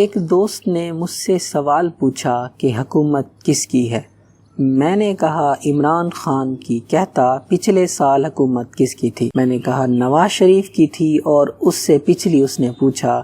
ایک دوست نے مجھ سے سوال پوچھا کہ حکومت کس کی ہے؟ میں نے کہا عمران خان کی۔ کہتا پچھلے سال حکومت کس کی تھی؟ میں نے کہا نواز شریف کی تھی، اور اس سے پچھلی اس نے پوچھا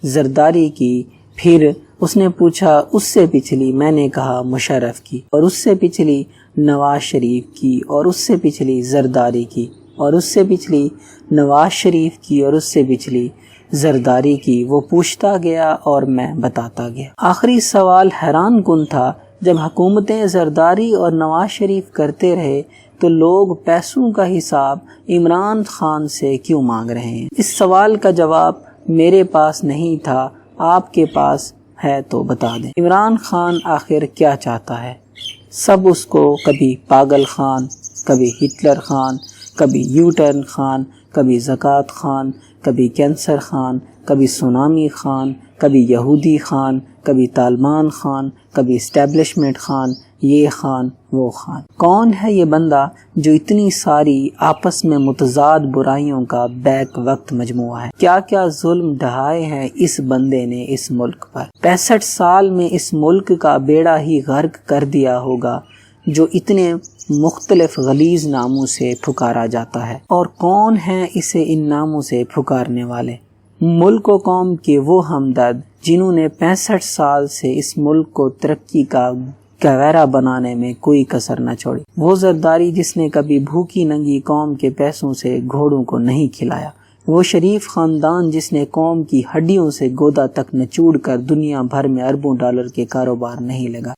زرداری کی، پھر اس نے پوچھا اس سے پچھلی، میں نے کہا مشرف کی، اور اس سے پچھلی نواز شریف کی، اور اس سے پچھلی زرداری کی، اور اس سے پچھلی نواز شریف کی، اور اس سے پچھلی زرداری کی۔ وہ پوچھتا گیا اور میں بتاتا گیا۔ آخری سوال حیران کن تھا، جب حکومتیں زرداری اور نواز شریف کرتے رہے تو لوگ پیسوں کا حساب عمران خان سے کیوں مانگ رہے ہیں؟ اس سوال کا جواب میرے پاس نہیں تھا، آپ کے پاس ہے تو بتا دیں۔ عمران خان آخر کیا چاہتا ہے؟ سب اس کو کبھی پاگل خان، کبھی ہٹلر خان، کبھی یو ٹرن خان، کبھی زکوٰۃ خان، کبھی کینسر خان، کبھی سونامی خان، کبھی یہودی خان، کبھی طالبان خان، کبھی اسٹیبلشمنٹ خان، یہ خان وہ خان۔ کون ہے یہ بندہ جو اتنی ساری آپس میں متضاد برائیوں کا بیک وقت مجموعہ ہے؟ کیا کیا ظلم ڈھائے ہیں اس بندے نے اس ملک پر؟ 65 سال میں اس ملک کا بیڑا ہی غرق کر دیا ہوگا جو اتنے مختلف غلیظ ناموں سے پھکارا جاتا ہے۔ اور کون ہیں اسے ان ناموں سے پھکارنے والے؟ ملک و قوم کے وہ ہمدرد جنہوں نے 65 سال سے اس ملک کو ترقی کا گہوارہ بنانے میں کوئی کسر نہ چھوڑی۔ وہ زرداری جس نے کبھی بھوکی ننگی قوم کے پیسوں سے گھوڑوں کو نہیں کھلایا۔ وہ شریف خاندان جس نے قوم کی ہڈیوں سے گودا تک نچوڑ کر دنیا بھر میں اربوں ڈالر کے کاروبار نہیں لگا۔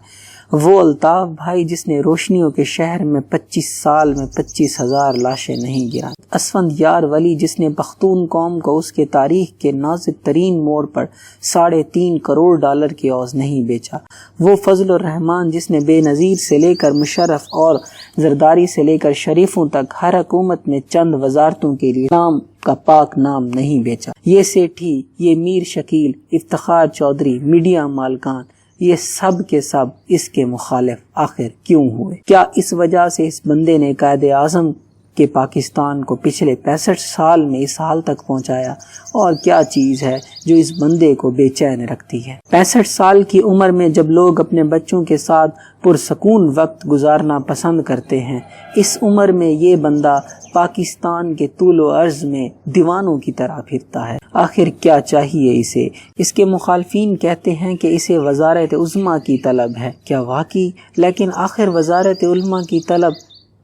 وہ الطاف بھائی جس نے روشنیوں کے شہر میں 25 سال میں 25,000 لاشیں نہیں گرائیں۔ اسفند یار ولی جس نے پختون قوم کو اس کے تاریخ کے نازک ترین موڑ پر 3.5 کروڑ ڈالر کے عوض نہیں بیچا۔ وہ فضل الرحمان جس نے بے نظیر سے لے کر مشرف اور زرداری سے لے کر شریفوں تک ہر حکومت میں چند وزارتوں کے لیے نام کا پاک نام نہیں بیچا۔ یہ سیٹھی، یہ میر شکیل، افتخار چودھری، میڈیا مالکان، یہ سب کے سب اس کے مخالف آخر کیوں ہوئے؟ کیا اس وجہ سے اس بندے نے قائد اعظم کہ پاکستان کو پچھلے 65 سال میں اس حال تک پہنچایا؟ اور کیا چیز ہے جو اس بندے کو بے چین رکھتی ہے؟ 65 سال کی عمر میں جب لوگ اپنے بچوں کے ساتھ پرسکون وقت گزارنا پسند کرتے ہیں، اس عمر میں یہ بندہ پاکستان کے طول و عرض میں دیوانوں کی طرح پھرتا ہے۔ آخر کیا چاہیے اسے؟ اس کے مخالفین کہتے ہیں کہ اسے وزارت عظمیٰ کی طلب ہے۔ کیا واقعی؟ لیکن آخر وزارت عظمیٰ کی طلب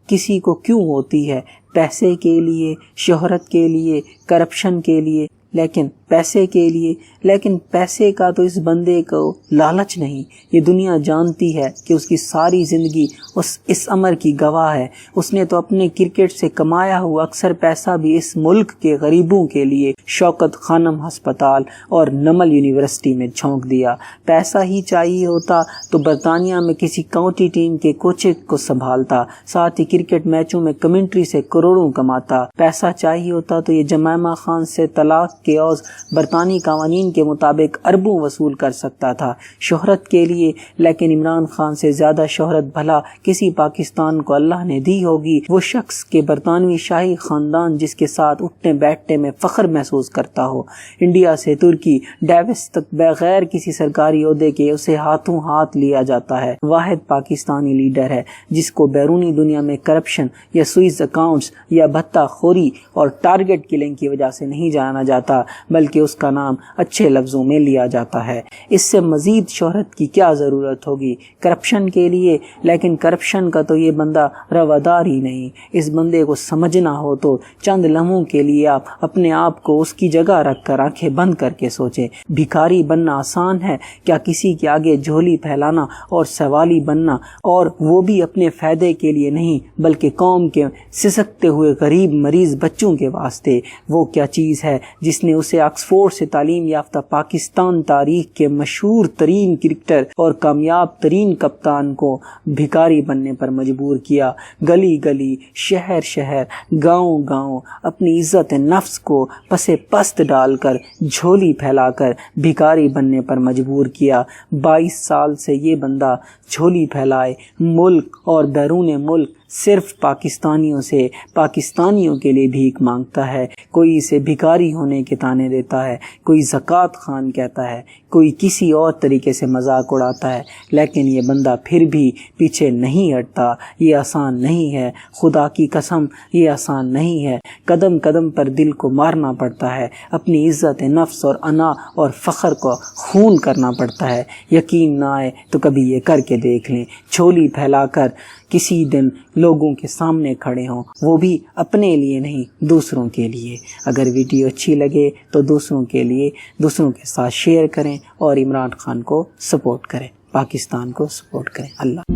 کسی کو کیوں ہوتی ہے؟ پیسے کے لیے، شہرت کے لیے، کرپشن کے لیے، لیکن پیسے کے لیے؟ لیکن پیسے کا تو اس بندے کو لالچ نہیں۔ یہ دنیا جانتی ہے کہ اس کی ساری زندگی اس امر کی گواہ ہے۔ اس نے تو اپنے کرکٹ سے کمایا ہوا اکثر پیسہ بھی اس ملک کے غریبوں کے لیے شوکت خانم ہسپتال اور نمل یونیورسٹی میں جھونک دیا۔ پیسہ ہی چاہیے ہوتا تو برطانیہ میں کسی کاؤنٹی ٹیم کے کوچز کو سنبھالتا، ساتھ ہی کرکٹ میچوں میں کمنٹری سے کروڑوں کماتا۔ پیسہ چاہیے ہوتا تو یہ جمائمہ خان سے طلاق کے عوض برطانوی قوانین کے مطابق اربوں وصول کر سکتا تھا شہرت کے لیے، لیکن عمران خان سے زیادہ شہرت بھلا کسی پاکستان کو اللہ نے دی ہوگی؟ وہ شخص کے برطانوی شاہی خاندان جس کے ساتھ اٹھنے بیٹھنے میں فخر محسوس کرتا ہو، انڈیا سے ترکی ڈیوس تک بغیر کسی سرکاری عہدے کے اسے ہاتھوں ہاتھ لیا جاتا ہے۔ واحد پاکستانی لیڈر ہے جس کو بیرونی دنیا میں کرپشن یا سوئس اکاؤنٹس یا بھتہ خوری اور ٹارگٹ کلنگ کی وجہ سے نہیں جانا جاتا، بلکہ اس کا نام اچھے لفظوں میں لیا جاتا ہے۔ اس سے مزید شہرت کی کیا ضرورت ہوگی کرپشن کے لیے؟ لیکن کرپشن کا تو یہ بندہ روادار ہی نہیں۔ اس بندے کو سمجھنا ہو تو چند لمحوں کے لیے آپ اپنے آپ کو اس کی جگہ رکھ کر آنکھیں بند کر کے سوچیں۔ بھکاری بننا آسان ہے کیا؟ کسی کے آگے جھولی پھیلانا اور سوالی بننا، اور وہ بھی اپنے فائدے کے لیے نہیں بلکہ قوم کے سسکتے ہوئے غریب مریض بچوں کے واسطے۔ وہ کیا چیز ہے جس نے اسے آکسفورڈ سے تعلیم یافتہ پاکستان تاریخ کے مشہور ترین کرکٹر اور کامیاب ترین کپتان کو بھکاری بننے پر مجبور کیا؟ گلی گلی، شہر شہر، گاؤں گاؤں اپنی عزت نفس کو پسے پست ڈال کر جھولی پھیلا کر بھکاری بننے پر مجبور کیا۔ 22 سال سے یہ بندہ جھولی پھیلائے ملک اور بیرون ملک صرف پاکستانیوں سے پاکستانیوں کے لیے بھیک مانگتا ہے۔ کوئی اسے بھکاری ہونے کے طعنے دیتا ہے، کوئی زکوٰۃ خان کہتا ہے، کوئی کسی اور طریقے سے مذاق اڑاتا ہے، لیکن یہ بندہ پھر بھی پیچھے نہیں ہٹتا۔ یہ آسان نہیں ہے، خدا کی قسم یہ آسان نہیں ہے۔ قدم قدم پر دل کو مارنا پڑتا ہے، اپنی عزت نفس اور انا اور فخر کو خون کرنا پڑتا ہے۔ یقین نہ آئے تو کبھی یہ کر کے دیکھ لیں، جھولی پھیلا کر کسی دن لوگوں کے سامنے کھڑے ہوں، وہ بھی اپنے لیے نہیں، دوسروں کے لیے۔ اگر ویڈیو اچھی لگے تو دوسروں کے ساتھ شیئر کریں اور عمران خان کو سپورٹ کریں، پاکستان کو سپورٹ کریں۔ اللہ